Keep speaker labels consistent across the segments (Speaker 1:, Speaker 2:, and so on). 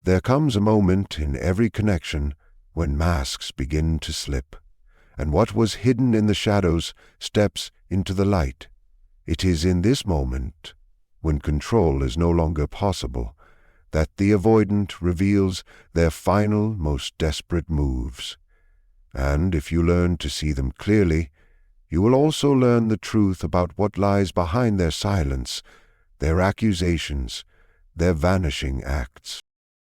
Speaker 1: There comes a moment in every connection when masks begin to slip, and what was hidden in the shadows steps into the light. It is in this moment, when control is no longer possible, that the avoidant reveals their final, most desperate moves. And if you learn to see them clearly, you will also learn the truth about what lies behind their silence, their accusations, their vanishing acts.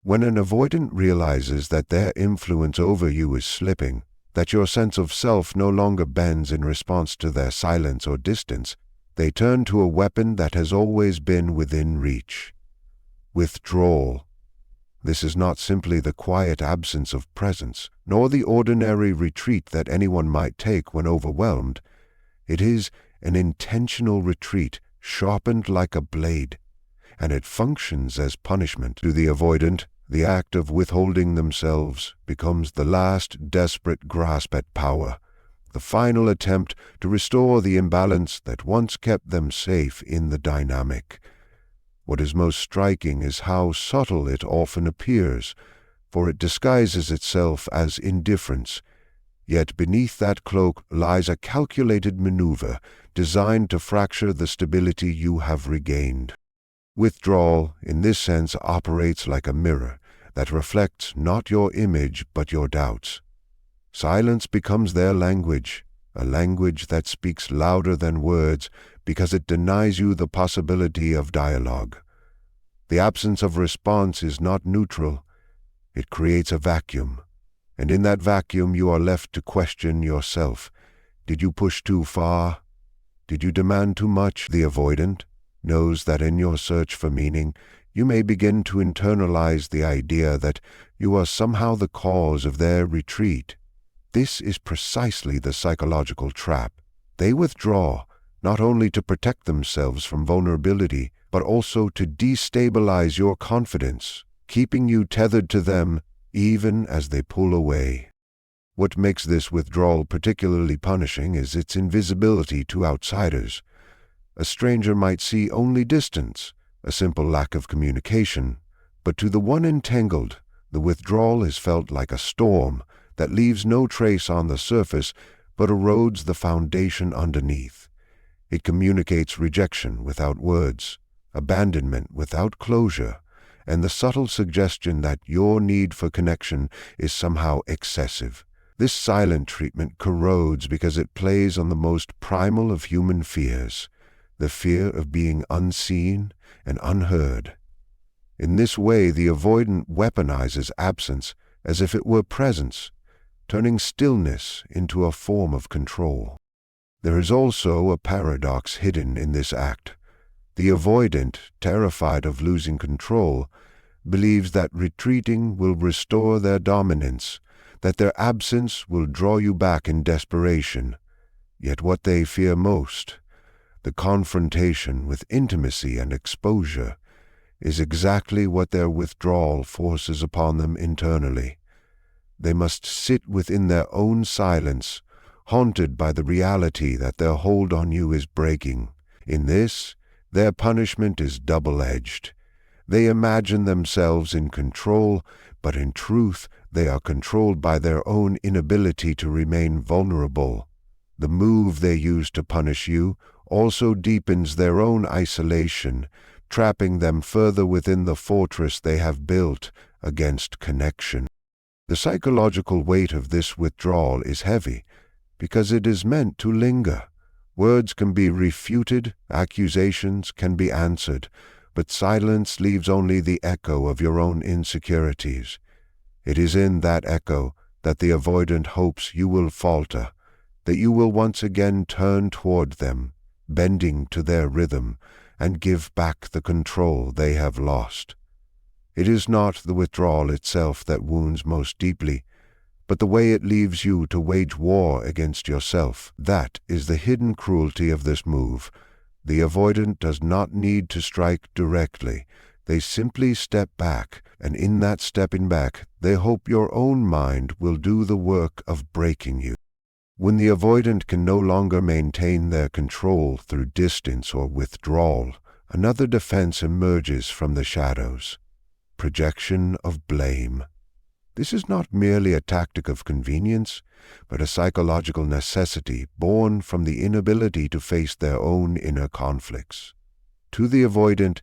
Speaker 1: When an avoidant realizes that their influence over you is slipping, that your sense of self no longer bends in response to their silence or distance, they turn to a weapon that has always been within reach: withdrawal. This is not simply the quiet absence of presence, nor the ordinary retreat that anyone might take when overwhelmed. It is an intentional retreat, sharpened like a blade, and it functions as punishment. To the avoidant, the act of withholding themselves becomes the last desperate grasp at power, the final attempt to restore the imbalance that once kept them safe in the dynamic. What is most striking is how subtle it often appears, for it disguises itself as indifference. Yet beneath that cloak lies a calculated maneuver designed to fracture the stability you have regained. Withdrawal, in this sense, operates like a mirror that reflects not your image but your doubts. Silence becomes their language, a language that speaks louder than words because it denies you the possibility of dialogue. The absence of response is not neutral. It creates a vacuum, and in that vacuum you are left to question yourself. Did you push too far? Did you demand too much? The avoidant knows that in your search for meaning, you may begin to internalize the idea that you are somehow the cause of their retreat. This is precisely the psychological trap. They withdraw, not only to protect themselves from vulnerability, but also to destabilize your confidence, keeping you tethered to them even as they pull away. What makes this withdrawal particularly punishing is its invisibility to outsiders. A stranger might see only distance, a simple lack of communication, but to the one entangled, the withdrawal is felt like a storm that leaves no trace on the surface but erodes the foundation underneath. It communicates rejection without words, abandonment without closure, and the subtle suggestion that your need for connection is somehow excessive. This silent treatment corrodes because it plays on the most primal of human fears, the fear of being unseen and unheard. In this way, the avoidant weaponizes absence as if it were presence, turning stillness into a form of control. There is also a paradox hidden in this act. The avoidant, terrified of losing control, believes that retreating will restore their dominance, that their absence will draw you back in desperation. Yet what they fear most, the confrontation with intimacy and exposure, is exactly what their withdrawal forces upon them internally. They must sit within their own silence, haunted by the reality that their hold on you is breaking. In this, their punishment is double-edged. They imagine themselves in control, but in truth they are controlled by their own inability to remain vulnerable. The move they use to punish you also deepens their own isolation, trapping them further within the fortress they have built against connection. The psychological weight of this withdrawal is heavy, because it is meant to linger. Words can be refuted, accusations can be answered, but silence leaves only the echo of your own insecurities. It is in that echo that the avoidant hopes you will falter, that you will once again turn toward them, bending to their rhythm, and give back the control they have lost. It is not the withdrawal itself that wounds most deeply, but the way it leaves you to wage war against yourself. That is the hidden cruelty of this move. The avoidant does not need to strike directly. They simply step back, and in that stepping back, they hope your own mind will do the work of breaking you. When the avoidant can no longer maintain their control through distance or withdrawal, another defense emerges from the shadows: projection of blame. This is not merely a tactic of convenience, but a psychological necessity born from the inability to face their own inner conflicts. To the avoidant,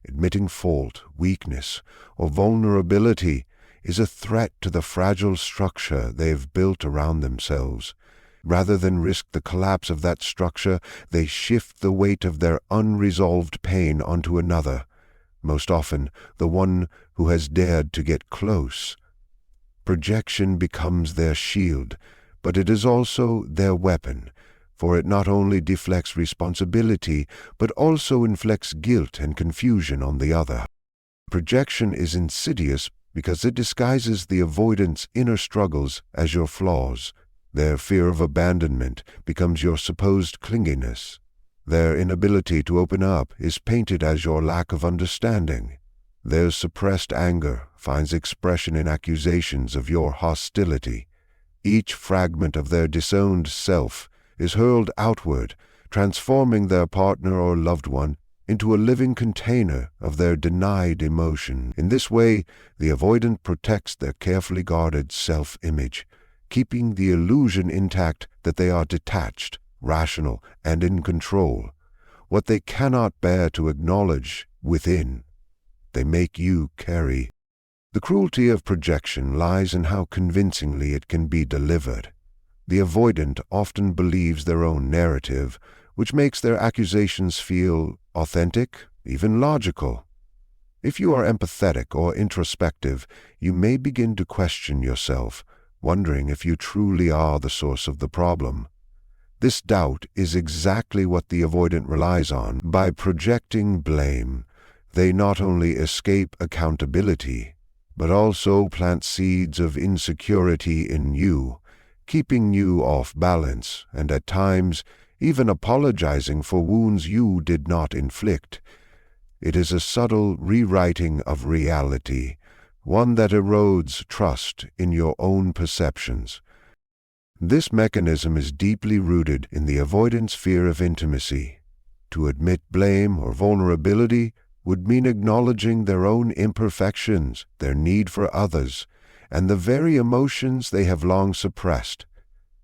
Speaker 1: admitting fault, weakness, or vulnerability is a threat to the fragile structure they have built around themselves. Rather than risk the collapse of that structure, they shift the weight of their unresolved pain onto another, most often the one who has dared to get close. Projection becomes their shield, but it is also their weapon, for it not only deflects responsibility, but also inflicts guilt and confusion on the other. Projection is insidious because it disguises the avoidant's inner struggles as your flaws. Their fear of abandonment becomes your supposed clinginess. Their inability to open up is painted as your lack of understanding. Their suppressed anger finds expression in accusations of your hostility. Each fragment of their disowned self is hurled outward, transforming their partner or loved one into a living container of their denied emotion. In this way, the avoidant protects their carefully guarded self-image, keeping the illusion intact that they are detached, rational, and in control. What they cannot bear to acknowledge within, they make you carry. The cruelty of projection lies in how convincingly it can be delivered. The avoidant often believes their own narrative, which makes their accusations feel authentic, even logical. If you are empathetic or introspective, you may begin to question yourself, wondering if you truly are the source of the problem. This doubt is exactly what the avoidant relies on. By projecting blame, they not only escape accountability, but also plant seeds of insecurity in you, keeping you off balance and at times even apologizing for wounds you did not inflict. It is a subtle rewriting of reality, one that erodes trust in your own perceptions. This mechanism is deeply rooted in the avoidant's fear of intimacy. To admit blame or vulnerability would mean acknowledging their own imperfections, their need for others, and the very emotions they have long suppressed.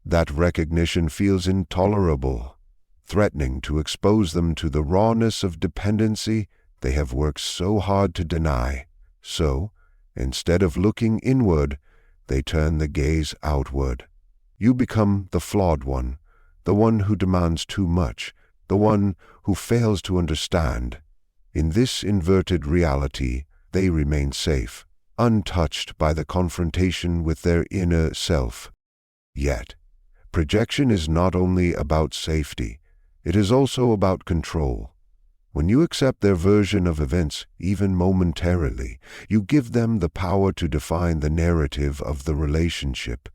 Speaker 1: That recognition feels intolerable, threatening to expose them to the rawness of dependency they have worked so hard to deny. So, instead of looking inward, they turn the gaze outward. You become the flawed one, the one who demands too much, the one who fails to understand. In this inverted reality, they remain safe, untouched by the confrontation with their inner self. Yet, projection is not only about safety, it is also about control. When you accept their version of events, even momentarily, you give them the power to define the narrative of the relationship.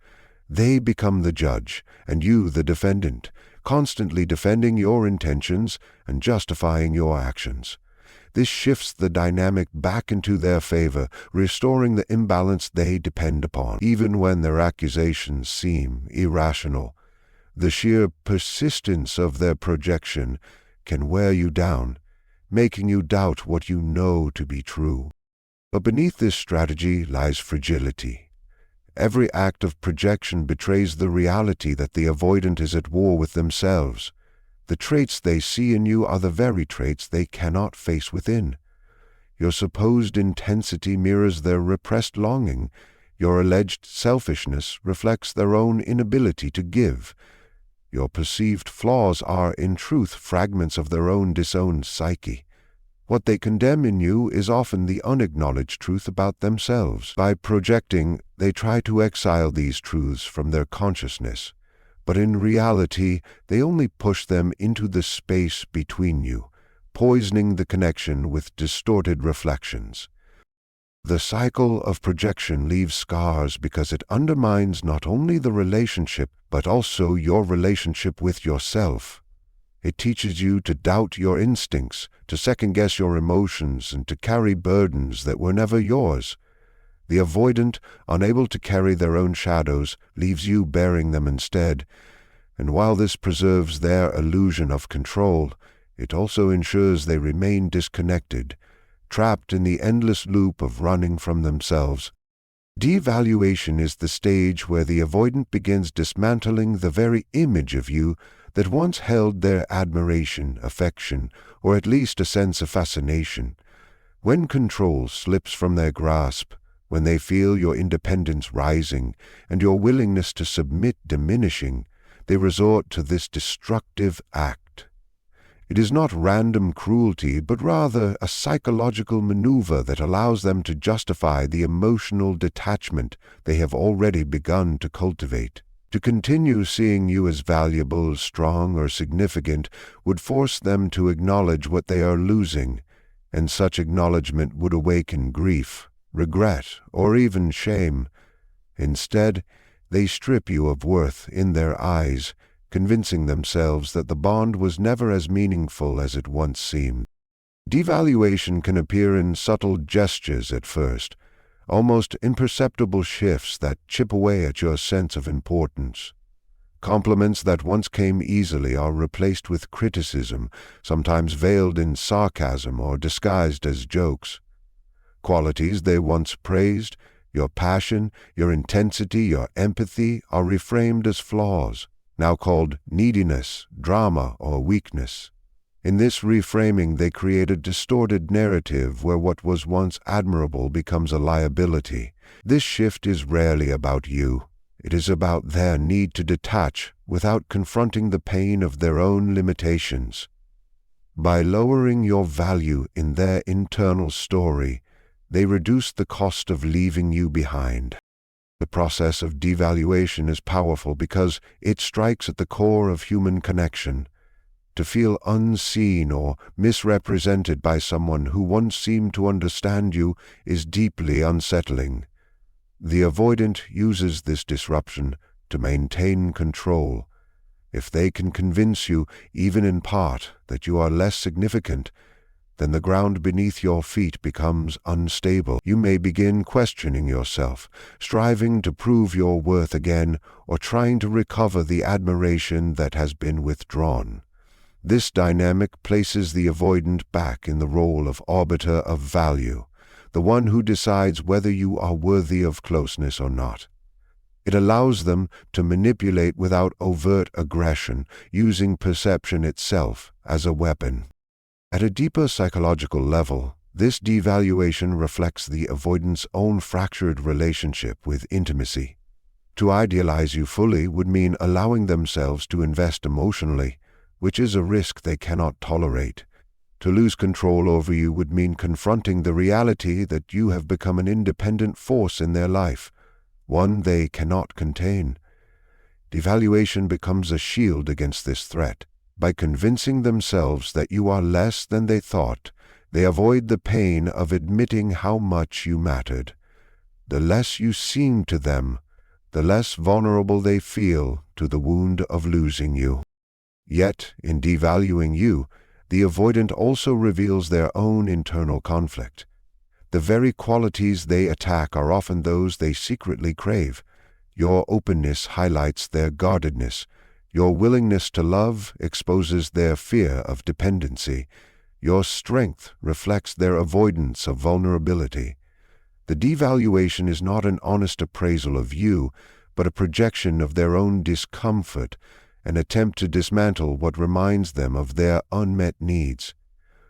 Speaker 1: They become the judge, and you the defendant, constantly defending your intentions and justifying your actions. This shifts the dynamic back into their favor, restoring the imbalance they depend upon, even when their accusations seem irrational. The sheer persistence of their projection can wear you down, making you doubt what you know to be true. But beneath this strategy lies fragility. Every act of projection betrays the reality that the avoidant is at war with themselves. The traits they see in you are the very traits they cannot face within. Your supposed intensity mirrors their repressed longing. Your alleged selfishness reflects their own inability to give. Your perceived flaws are, in truth, fragments of their own disowned psyche. What they condemn in you is often the unacknowledged truth about themselves. By projecting, they try to exile these truths from their consciousness, but in reality, they only push them into the space between you, poisoning the connection with distorted reflections. The cycle of projection leaves scars because it undermines not only the relationship, but also your relationship with yourself. It teaches you to doubt your instincts, to second-guess your emotions, and to carry burdens that were never yours. The avoidant, unable to carry their own shadows, leaves you bearing them instead. And while this preserves their illusion of control, it also ensures they remain disconnected, trapped in the endless loop of running from themselves. Devaluation is the stage where the avoidant begins dismantling the very image of you that once held their admiration, affection, or at least a sense of fascination. When control slips from their grasp, when they feel your independence rising and your willingness to submit diminishing, they resort to this destructive act. It is not random cruelty, but rather a psychological maneuver that allows them to justify the emotional detachment they have already begun to cultivate. To continue seeing you as valuable, strong, or significant would force them to acknowledge what they are losing, and such acknowledgement would awaken grief, regret, or even shame. Instead, they strip you of worth in their eyes, convincing themselves that the bond was never as meaningful as it once seemed. Devaluation can appear in subtle gestures at first, almost imperceptible shifts that chip away at your sense of importance. Compliments that once came easily are replaced with criticism, sometimes veiled in sarcasm or disguised as jokes. Qualities they once praised, your passion, your intensity, your empathy, are reframed as flaws, now called neediness, drama, or weakness. In this reframing, they create a distorted narrative where what was once admirable becomes a liability. This shift is rarely about you. It is about their need to detach without confronting the pain of their own limitations. By lowering your value in their internal story, they reduce the cost of leaving you behind. The process of devaluation is powerful because it strikes at the core of human connection. To feel unseen or misrepresented by someone who once seemed to understand you is deeply unsettling. The avoidant uses this disruption to maintain control. If they can convince you, even in part, that you are less significant, then the ground beneath your feet becomes unstable. You may begin questioning yourself, striving to prove your worth again, or trying to recover the admiration that has been withdrawn. This dynamic places the avoidant back in the role of arbiter of value, the one who decides whether you are worthy of closeness or not. It allows them to manipulate without overt aggression, using perception itself as a weapon. At a deeper psychological level, this devaluation reflects the avoidant's own fractured relationship with intimacy. To idealize you fully would mean allowing themselves to invest emotionally, which is a risk they cannot tolerate. To lose control over you would mean confronting the reality that you have become an independent force in their life, one they cannot contain. Devaluation becomes a shield against this threat. By convincing themselves that you are less than they thought, they avoid the pain of admitting how much you mattered. The less you seem to them, the less vulnerable they feel to the wound of losing you. Yet, in devaluing you, the avoidant also reveals their own internal conflict. The very qualities they attack are often those they secretly crave. Your openness highlights their guardedness. Your willingness to love exposes their fear of dependency. Your strength reflects their avoidance of vulnerability. The devaluation is not an honest appraisal of you, but a projection of their own discomfort, an attempt to dismantle what reminds them of their unmet needs.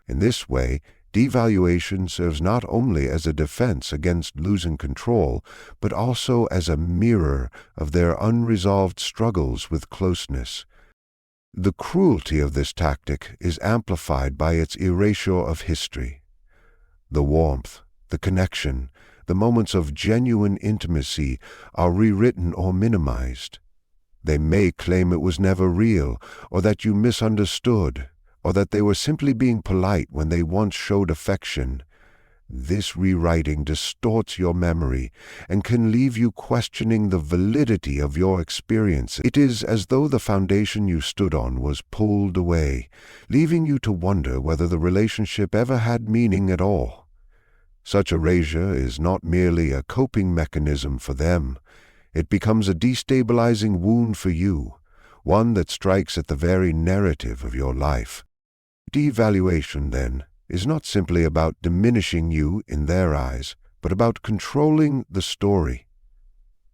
Speaker 1: In this way, devaluation serves not only as a defense against losing control, but also as a mirror of their unresolved struggles with closeness. The cruelty of this tactic is amplified by its erasure of history. The warmth, the connection, the moments of genuine intimacy are rewritten or minimized. They may claim it was never real, or that you misunderstood, or that they were simply being polite when they once showed affection. This rewriting distorts your memory and can leave you questioning the validity of your experience. It is as though the foundation you stood on was pulled away, leaving you to wonder whether the relationship ever had meaning at all. Such erasure is not merely a coping mechanism for them. It becomes a destabilizing wound for you, one that strikes at the very narrative of your life. Devaluation, then, is not simply about diminishing you in their eyes, but about controlling the story.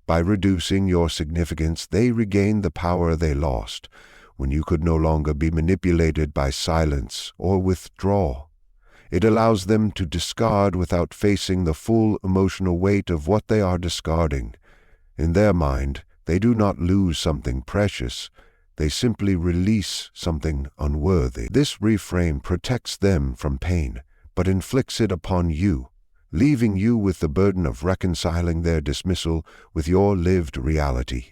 Speaker 1: By reducing your significance, they regain the power they lost when you could no longer be manipulated by silence or withdrawal. It allows them to discard without facing the full emotional weight of what they are discarding. In their mind, they do not lose something precious. They simply release something unworthy. This reframe protects them from pain, but inflicts it upon you, leaving you with the burden of reconciling their dismissal with your lived reality.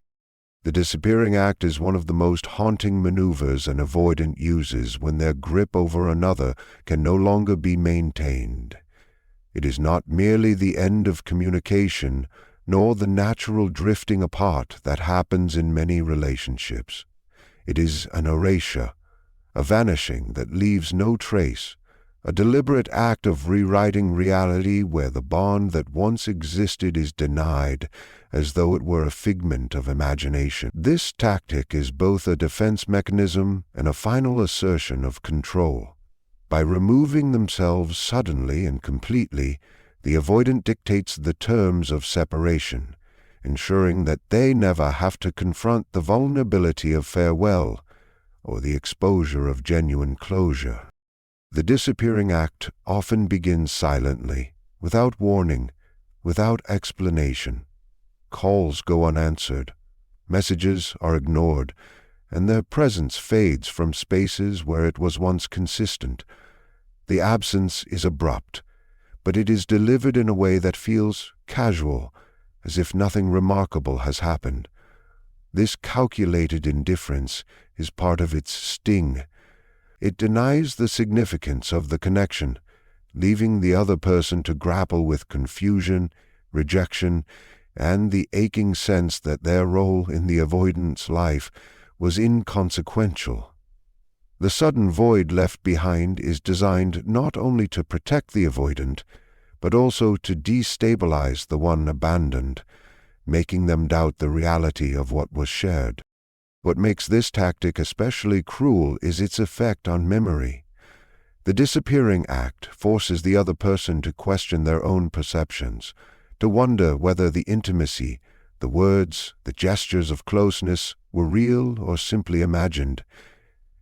Speaker 1: The disappearing act is one of the most haunting maneuvers an avoidant uses when their grip over another can no longer be maintained. It is not merely the end of communication, nor the natural drifting apart that happens in many relationships. It is an erasure, a vanishing that leaves no trace, a deliberate act of rewriting reality where the bond that once existed is denied, as though it were a figment of imagination. This tactic is both a defense mechanism and a final assertion of control. By removing themselves suddenly and completely, the avoidant dictates the terms of separation, ensuring that they never have to confront the vulnerability of farewell or the exposure of genuine closure. The disappearing act often begins silently, without warning, without explanation. Calls go unanswered, messages are ignored, and their presence fades from spaces where it was once consistent. The absence is abrupt, but it is delivered in a way that feels casual, as if nothing remarkable has happened. This calculated indifference is part of its sting. It denies the significance of the connection, leaving the other person to grapple with confusion, rejection, and the aching sense that their role in the avoidant's life was inconsequential. The sudden void left behind is designed not only to protect the avoidant, but also to destabilize the one abandoned, making them doubt the reality of what was shared. What makes this tactic especially cruel is its effect on memory. The disappearing act forces the other person to question their own perceptions, to wonder whether the intimacy, the words, the gestures of closeness were real or simply imagined.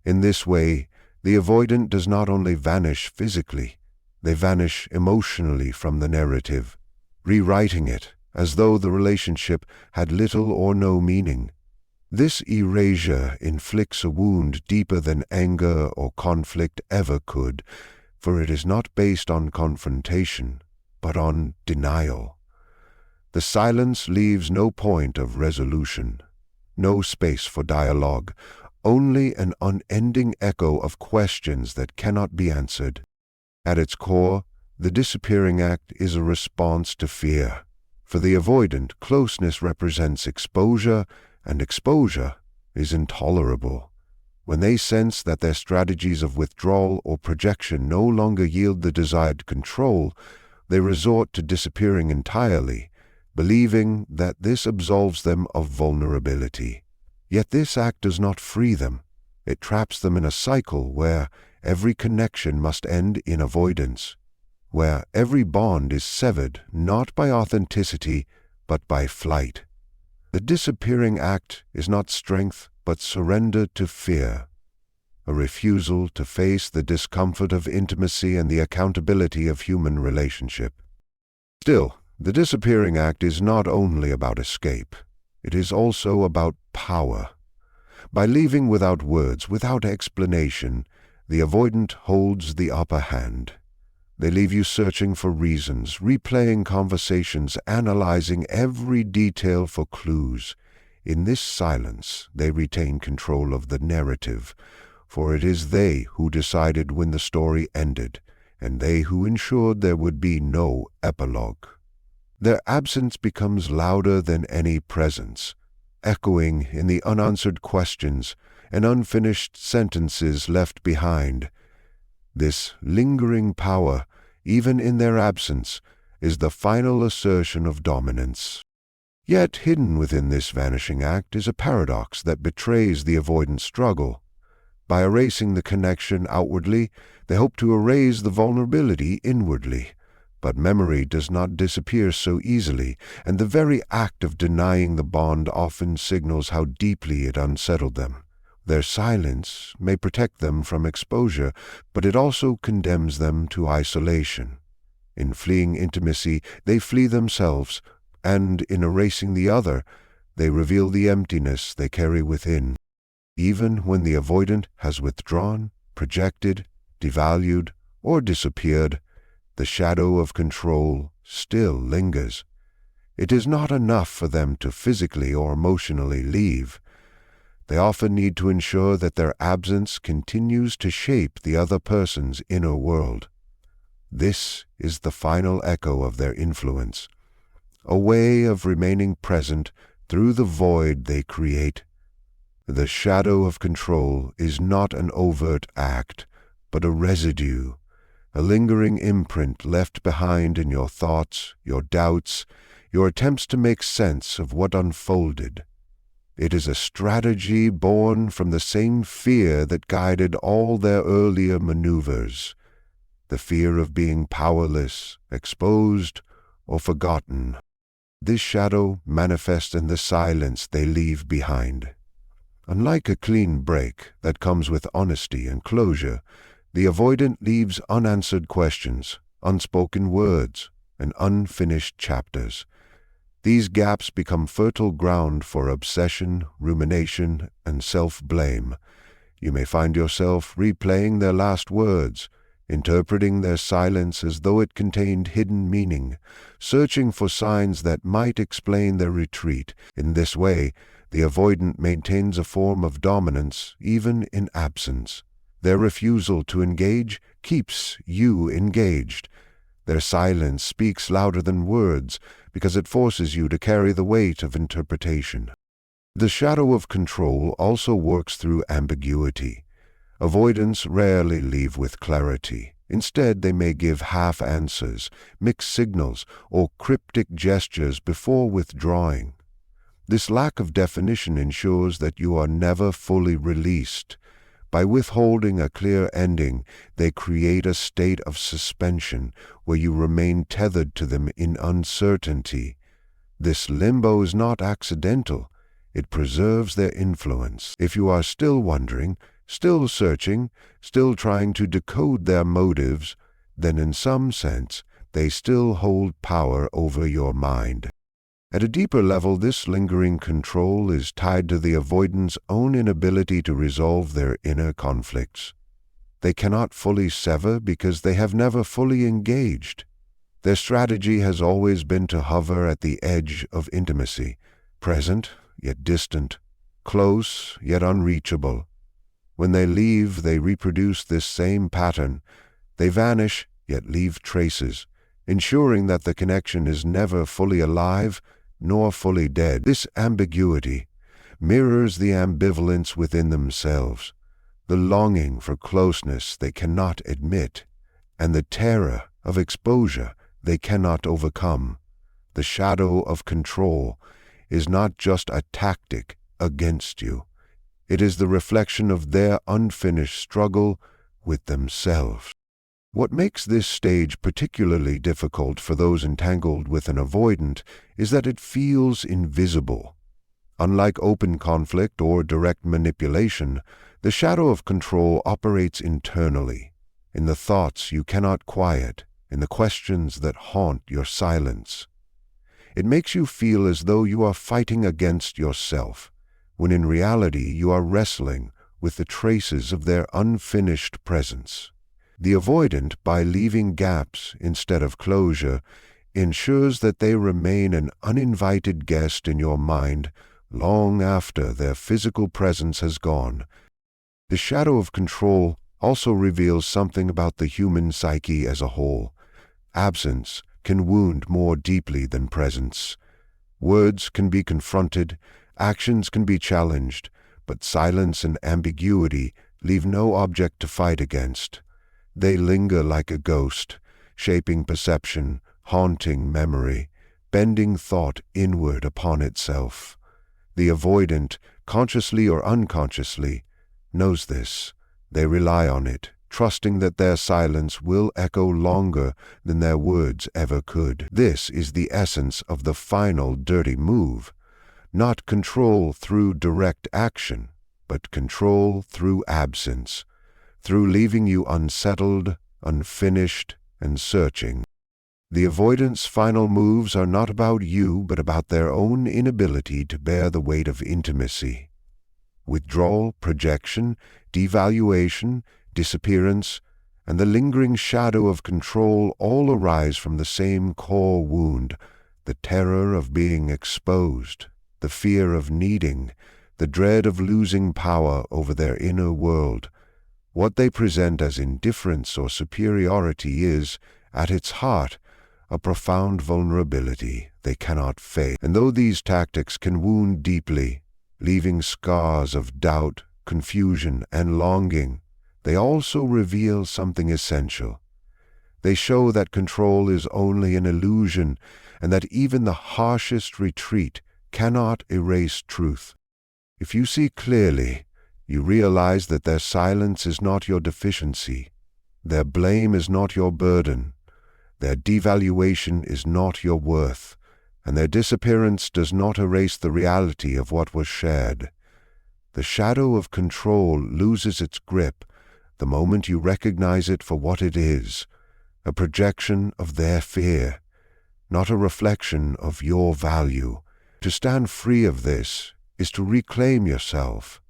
Speaker 1: In this way, the avoidant does not only vanish physically, they vanish emotionally from the narrative, rewriting it as though the relationship had little or no meaning. This erasure inflicts a wound deeper than anger or conflict ever could, for it is not based on confrontation, but on denial. The silence leaves no point of resolution, no space for dialogue, only an unending echo of questions that cannot be answered. At its core, the disappearing act is a response to fear. For the avoidant, closeness represents exposure, and exposure is intolerable. When they sense that their strategies of withdrawal or projection no longer yield the desired control, they resort to disappearing entirely, believing that this absolves them of vulnerability. Yet this act does not free them. It traps them in a cycle where every connection must end in avoidance, where every bond is severed not by authenticity, but by flight. The disappearing act is not strength, but surrender to fear, a refusal to face the discomfort of intimacy and the accountability of human relationship. Still, the disappearing act is not only about escape. It is also about power. By leaving without words, without explanation, the avoidant holds the upper hand. They leave you searching for reasons, replaying conversations, analyzing every detail for clues. In this silence, they retain control of the narrative, for it is they who decided when the story ended, and they who ensured there would be no epilogue. Their absence becomes louder than any presence, echoing in the unanswered questions and unfinished sentences left behind. This lingering power, even in their absence, is the final assertion of dominance. Yet hidden within this vanishing act is a paradox that betrays the avoidant struggle. By erasing the connection outwardly, They hope to erase the vulnerability inwardly. But memory does not disappear so easily, and the very act of denying the bond often signals how deeply it unsettled them. Their silence may protect them from exposure, but it also condemns them to isolation. In fleeing intimacy, they flee themselves, and in erasing the other, they reveal the emptiness they carry within. Even when the avoidant has withdrawn, projected, devalued, or disappeared, the shadow of control still lingers. It is not enough for them to physically or emotionally leave. They often need to ensure that their absence continues to shape the other person's inner world. This is the final echo of their influence, a way of remaining present through the void they create. The shadow of control is not an overt act, but a residue, a lingering imprint left behind in your thoughts, your doubts, your attempts to make sense of what unfolded. It is a strategy born from the same fear that guided all their earlier maneuvers, the fear of being powerless, exposed, or forgotten. This shadow manifests in the silence they leave behind. Unlike a clean break that comes with honesty and closure, the avoidant leaves unanswered questions, unspoken words, and unfinished chapters. These gaps become fertile ground for obsession, rumination, and self-blame. You may find yourself replaying their last words, interpreting their silence as though it contained hidden meaning, searching for signs that might explain their retreat. In this way, the avoidant maintains a form of dominance even in absence. Their refusal to engage keeps you engaged. Their silence speaks louder than words because it forces you to carry the weight of interpretation. The shadow of control also works through ambiguity. Avoidants rarely leave with clarity. Instead, they may give half answers, mixed signals, or cryptic gestures before withdrawing. This lack of definition ensures that you are never fully released. By withholding a clear ending, they create a state of suspension where you remain tethered to them in uncertainty. This limbo is not accidental. It preserves their influence. If you are still wondering, still searching, still trying to decode their motives, then in some sense they still hold power over your mind. At a deeper level, this lingering control is tied to the avoidant's own inability to resolve their inner conflicts. They cannot fully sever because they have never fully engaged. Their strategy has always been to hover at the edge of intimacy, present yet distant, close yet unreachable. When they leave, they reproduce this same pattern. They vanish yet leave traces, ensuring that the connection is never fully alive nor fully dead. This ambiguity mirrors the ambivalence within themselves, the longing for closeness they cannot admit, and the terror of exposure they cannot overcome. The shadow of control is not just a tactic against you. It is the reflection of their unfinished struggle with themselves. What makes this stage particularly difficult for those entangled with an avoidant is that it feels invisible. Unlike open conflict or direct manipulation, the shadow of control operates internally, in the thoughts you cannot quiet, in the questions that haunt your silence. It makes you feel as though you are fighting against yourself, when in reality you are wrestling with the traces of their unfinished presence. The avoidant, by leaving gaps instead of closure, ensures that they remain an uninvited guest in your mind long after their physical presence has gone. The shadow of control also reveals something about the human psyche as a whole. Absence can wound more deeply than presence. Words can be confronted, actions can be challenged, but silence and ambiguity leave no object to fight against. They linger like a ghost, shaping perception, haunting memory, bending thought inward upon itself. The avoidant, consciously or unconsciously, knows this. They rely on it, trusting that their silence will echo longer than their words ever could. This is the essence of the final dirty move. Not control through direct action, but control through absence, through leaving you unsettled, unfinished, and searching. The avoidance final moves are not about you, but about their own inability to bear the weight of intimacy. Withdrawal, projection, devaluation, disappearance, and the lingering shadow of control all arise from the same core wound, the terror of being exposed, the fear of needing, the dread of losing power over their inner world. What they present as indifference or superiority is, at its heart, a profound vulnerability they cannot face. And though these tactics can wound deeply, leaving scars of doubt, confusion, and longing, they also reveal something essential. They show that control is only an illusion, and that even the harshest retreat cannot erase truth. If you see clearly, you realize that their silence is not your deficiency, their blame is not your burden, their devaluation is not your worth, and their disappearance does not erase the reality of what was shared. The shadow of control loses its grip the moment you recognize it for what it is, a projection of their fear, not a reflection of your value. To stand free of this is to reclaim yourself,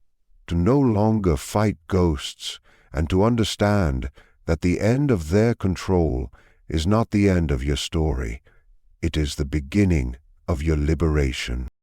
Speaker 1: to no longer fight ghosts, and to understand that the end of their control is not the end of your story. It is the beginning of your liberation.